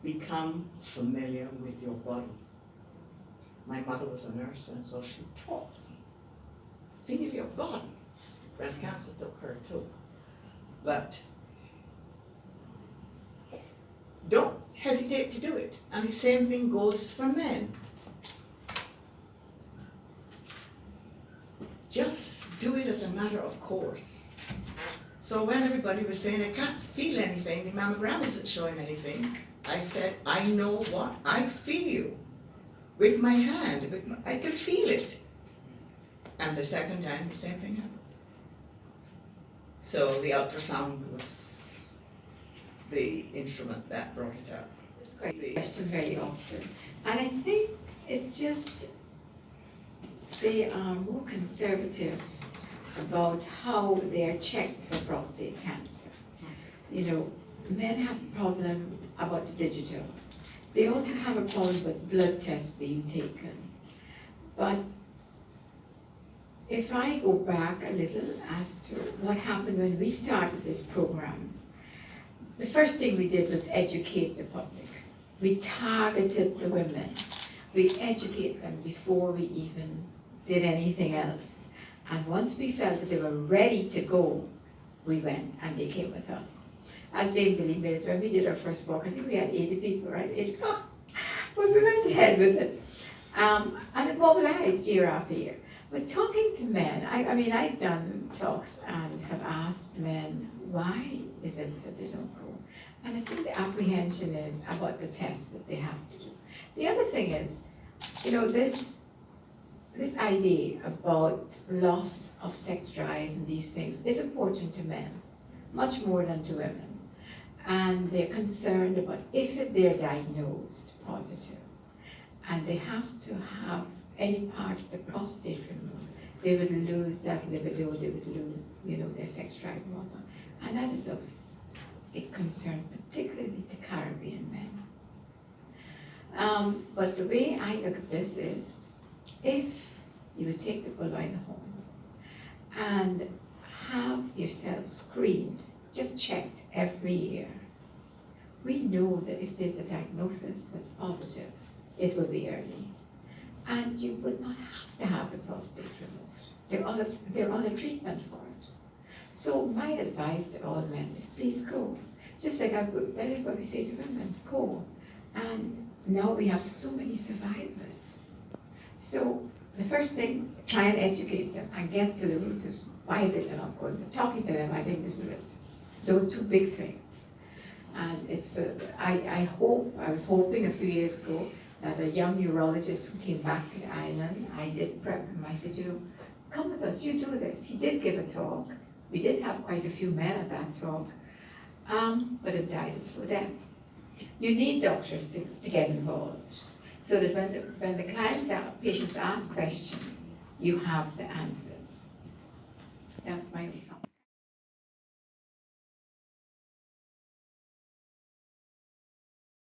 become familiar with your body. My mother was a nurse, and so she taught me, feel your body. Breast cancer took her too. But don't hesitate to do it. And the same thing goes for men. Just do it as a matter of course. So when everybody was saying, I can't feel anything, the mammogram isn't showing anything, I said, I know what I feel. With my hand, I can feel it. And the second time, the same thing happened. So the ultrasound was the instrument that brought it up. It's quite a question very often. And I think it's just they are more conservative about how they are checked for prostate cancer. You know, men have a problem about the digital. They also have a problem with blood tests being taken. But if I go back a little as to what happened when we started this program, the first thing we did was educate the public. We targeted the women. We educated them before we even did anything else. And once we felt that they were ready to go, we went and they came with us. As Dave believed me, when we did our first walk, I think we had 80 people, right? 80. But we went ahead with it. And it mobilized year after year. But talking to men, I mean, I've done talks and have asked men, why is it that they don't go? And I think the apprehension is about the test that they have to do. The other thing is, you know, this idea about loss of sex drive and these things is important to men, much more than to women. And they're concerned about if they're diagnosed positive and they have to have any part of the prostate removed, they would lose that libido, they would lose, you know, their sex drive and whatnot. And that is of a concern, particularly to Caribbean men. But the way I look at this is, if you would take the bull by the horns and have yourself screened, just checked every year, we know that if there's a diagnosis that's positive, it will be early. And you would not have to have the prostate removed. There are other treatments for it. So my advice to all men is please go. Just like that is what we say to women, go. And now we have so many survivors. So the first thing, try and educate them and get to the roots of why they're not going. But talking to them, I think this is it. Those two big things. And it's for, I was hoping a few years ago that a young neurologist who came back to the island, I did prep him. I said, you come with us, you do this. He did give a talk. We did have quite a few men at that talk, but it died a slow death. You need doctors to get involved, so that when the patients ask questions, you have the answers. That's my own thought.